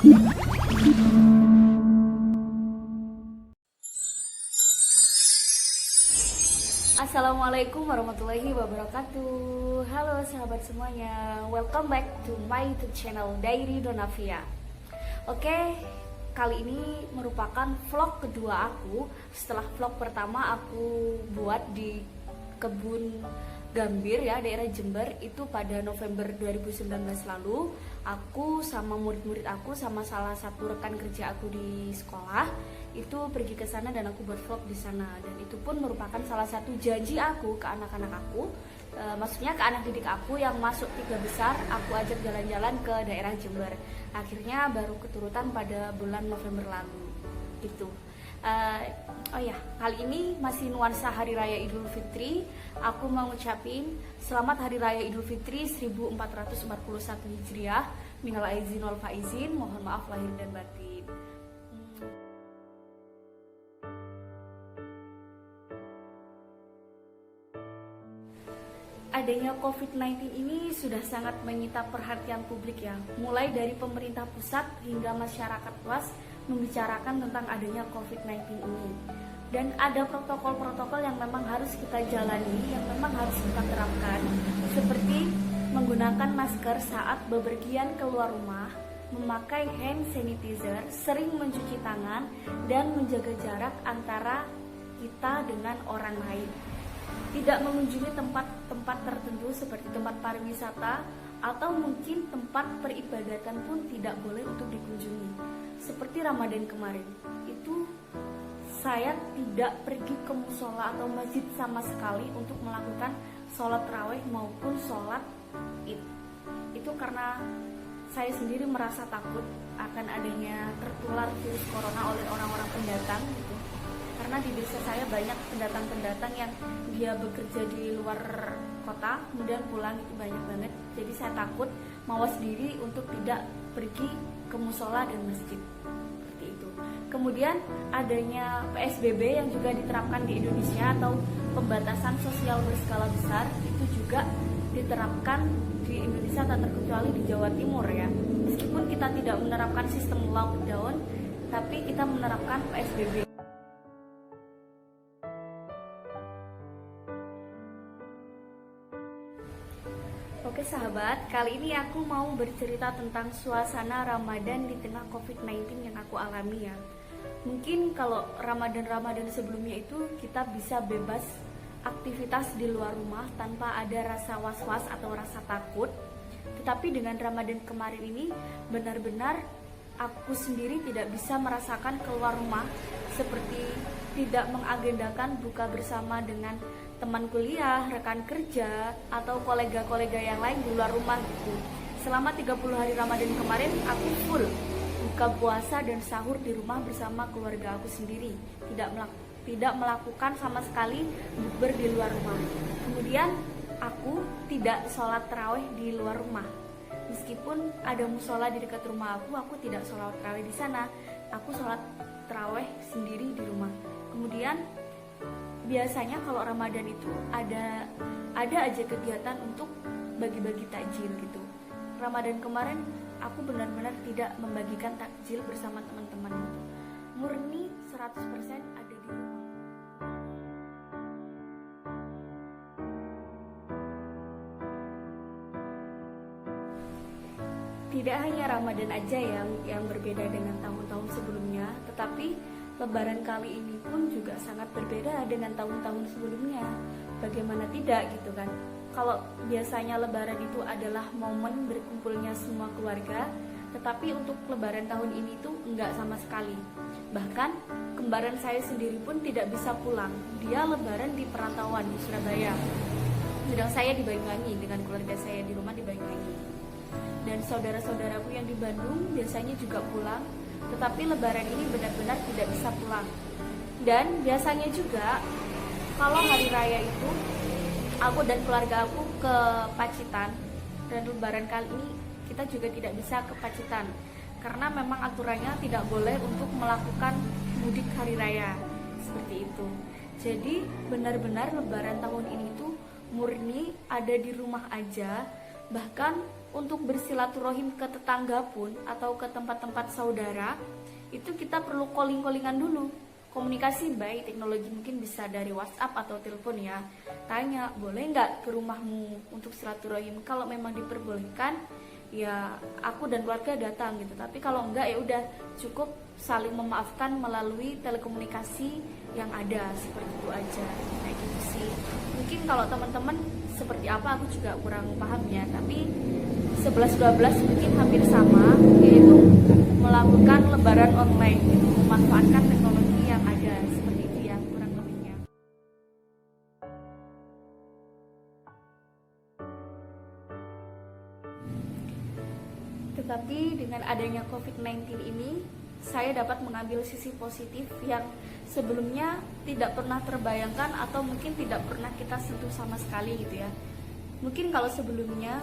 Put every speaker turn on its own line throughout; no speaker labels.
Assalamualaikum warahmatullahi wabarakatuh. Halo sahabat semuanya, welcome back to my YouTube channel Diary Donavia. Oke, kali ini merupakan vlog kedua aku setelah vlog pertama aku buat di kebun Gambir ya, daerah Jember, itu pada November 2019 lalu. Aku sama murid-murid aku sama salah satu rekan kerja aku di sekolah itu pergi ke sana dan aku buat vlog di sana, dan itu pun merupakan salah satu janji aku ke anak-anak aku, maksudnya ke anak didik aku yang masuk 3 besar, aku ajak jalan-jalan ke daerah Jember. Akhirnya baru keturutan pada bulan November lalu gitu. Oh ya, kali ini masih nuansa Hari Raya Idul Fitri. Aku mau ngucapin selamat Hari Raya Idul Fitri 1441 Hijriah. Minal aizin wal faizin, mohon maaf lahir dan batin. Adanya COVID-19 ini sudah sangat menyita perhatian publik ya. Mulai dari pemerintah pusat hingga masyarakat luas membicarakan tentang adanya COVID-19 ini. Dan ada protokol-protokol yang memang harus kita jalani, yang memang harus kita terapkan, seperti menggunakan masker saat bepergian keluar rumah, memakai hand sanitizer, sering mencuci tangan, dan menjaga jarak antara kita dengan orang lain. Tidak mengunjungi tempat-tempat tertentu seperti tempat pariwisata atau mungkin tempat peribadatan pun tidak boleh untuk dikunjungi. Seperti Ramadan kemarin, itu saya tidak pergi ke musola atau masjid sama sekali untuk melakukan sholat tarawih maupun sholat id. Itu karena saya sendiri merasa takut akan adanya tertular virus corona oleh orang-orang pendatang gitu. Karena di desa saya banyak pendatang-pendatang yang dia bekerja di luar kota, kemudian pulang itu banyak banget. Jadi saya takut, mawas diri untuk tidak pergi ke musola dan masjid. Seperti itu. Kemudian adanya PSBB yang juga diterapkan di Indonesia atau pembatasan sosial berskala besar, itu juga diterapkan di Indonesia tak terkecuali di Jawa Timur ya. Meskipun kita tidak menerapkan sistem lockdown, tapi kita menerapkan PSBB. Oke sahabat, kali ini aku mau bercerita tentang suasana Ramadan di tengah COVID-19 yang aku alami ya. Mungkin kalau Ramadan sebelumnya itu kita bisa bebas aktivitas di luar rumah tanpa ada rasa was-was atau rasa takut. Tetapi dengan Ramadan kemarin ini benar-benar aku sendiri tidak bisa merasakan keluar rumah, seperti tidak mengagendakan buka bersama dengan teman kuliah, rekan kerja, atau kolega-kolega yang lain di luar rumah gitu. Selama 30 hari Ramadan kemarin aku full buka puasa dan sahur di rumah bersama keluarga aku sendiri. Tidak melakukan sama sekali bukber di luar rumah. Kemudian aku tidak sholat tarawih di luar rumah. Meskipun ada musola di dekat rumah aku tidak sholat tarawih di sana. Aku sholat tarawih sendiri di rumah. Kemudian biasanya kalau Ramadan itu ada aja kegiatan untuk bagi-bagi takjil gitu. Ramadan kemarin aku benar-benar tidak membagikan takjil bersama teman-teman gitu. Murni 100% ada di rumah. Tidak hanya Ramadan aja yang berbeda dengan tahun-tahun sebelumnya, tetapi Lebaran kali ini pun juga sangat berbeda dengan tahun-tahun sebelumnya. Bagaimana tidak gitu kan? Kalau biasanya Lebaran itu adalah momen berkumpulnya semua keluarga, tetapi untuk Lebaran tahun ini tuh enggak sama sekali. Bahkan kembaran saya sendiri pun tidak bisa pulang. Dia Lebaran di perantauan di Surabaya. Sedang saya di Banyuwangi dengan keluarga saya di rumah di Banyuwangi. Dan saudara-saudaraku yang di Bandung biasanya juga pulang. Tetapi Lebaran ini benar-benar tidak bisa pulang. Dan biasanya juga kalau hari raya itu aku dan keluarga aku ke Pacitan, dan Lebaran kali ini kita juga tidak bisa ke Pacitan karena memang aturannya tidak boleh untuk melakukan mudik hari raya seperti itu. Jadi benar-benar Lebaran tahun ini tuh murni ada di rumah aja. Bahkan untuk bersilaturahim ke tetangga pun atau ke tempat-tempat saudara, itu kita perlu calling-callingan dulu. Komunikasi baik teknologi, mungkin bisa dari WhatsApp atau telepon ya. Tanya, boleh nggak ke rumahmu untuk silaturahim? Kalau memang diperbolehkan, ya aku dan keluarga datang gitu. Tapi kalau enggak, ya udah cukup saling memaafkan melalui telekomunikasi yang ada, seperti itu aja. Kayak gitu sih. Mungkin kalau teman-teman seperti apa aku juga kurang paham ya, tapi 11-12 mungkin hampir sama, yaitu melakukan lebaran online gitu, memanfaatkan teknologi yang ada, seperti itu ya kurang lebihnya. Tetapi dengan adanya COVID-19 ini, saya dapat mengambil sisi positif yang sebelumnya tidak pernah terbayangkan atau mungkin tidak pernah kita sentuh sama sekali gitu ya. Mungkin kalau sebelumnya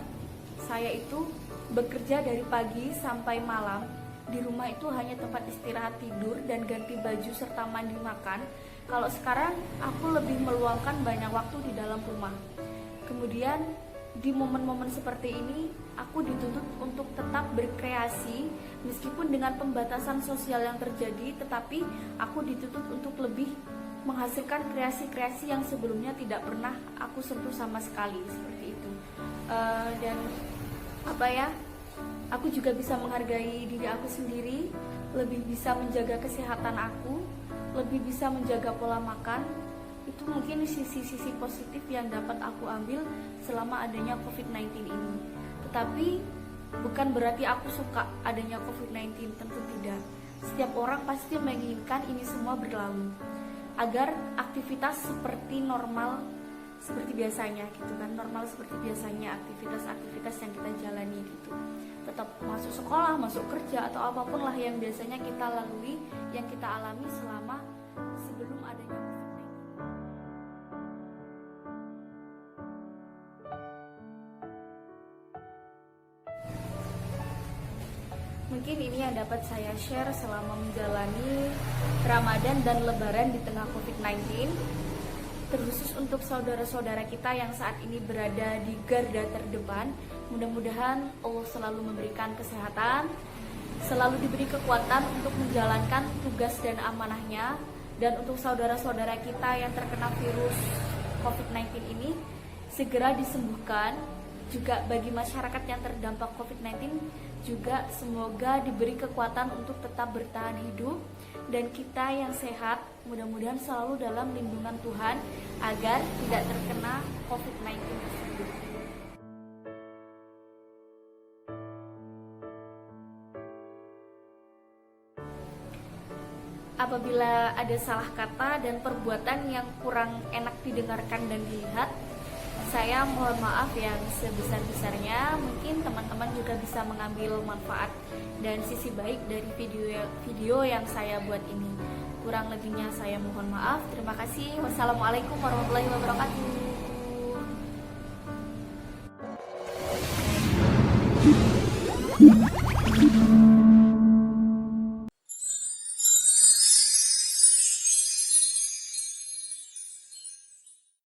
saya itu bekerja dari pagi sampai malam, di rumah itu hanya tempat istirahat, tidur, dan ganti baju serta mandi makan. Kalau sekarang aku lebih meluangkan banyak waktu di dalam rumah. Kemudian di momen-momen seperti ini aku dituntut untuk tetap berkreasi meskipun dengan pembatasan sosial yang terjadi, tetapi aku dituntut untuk lebih menghasilkan kreasi-kreasi yang sebelumnya tidak pernah aku sentuh sama sekali, seperti itu. Dan aku juga bisa menghargai diri aku sendiri, lebih bisa menjaga kesehatan aku, lebih bisa menjaga pola makan. Itu mungkin sisi-sisi positif yang dapat aku ambil selama adanya COVID-19 ini. Tetapi bukan berarti aku suka adanya COVID-19, tentu tidak. Setiap orang pasti menginginkan ini semua berlalu, agar aktivitas seperti normal, seperti biasanya gitu kan, normal seperti biasanya aktivitas-aktivitas yang kita jalani gitu. Tetap masuk sekolah, masuk kerja, atau apapun lah yang biasanya kita lalui, yang kita alami selama sebelum adanya COVID-19. Mungkin ini yang dapat saya share selama menjalani Ramadan dan Lebaran di tengah COVID-19. Terkhusus untuk saudara-saudara kita yang saat ini berada di garda terdepan, mudah-mudahan Allah selalu memberikan kesehatan, selalu diberi kekuatan untuk menjalankan tugas dan amanahnya. Dan untuk saudara-saudara kita yang terkena virus COVID-19 ini, segera disembuhkan. Juga bagi masyarakat yang terdampak COVID-19, juga semoga diberi kekuatan untuk tetap bertahan hidup. Dan kita yang sehat, mudah-mudahan selalu dalam lindungan Tuhan agar tidak terkena COVID-19 tersebut. Apabila ada salah kata dan perbuatan yang kurang enak didengarkan dan dilihat, saya mohon maaf yang sebesar-besarnya. Mungkin teman-teman juga bisa mengambil manfaat dan sisi baik dari video yang saya buat ini. Kurang lebihnya saya mohon maaf. Terima kasih. Wassalamualaikum warahmatullahi wabarakatuh.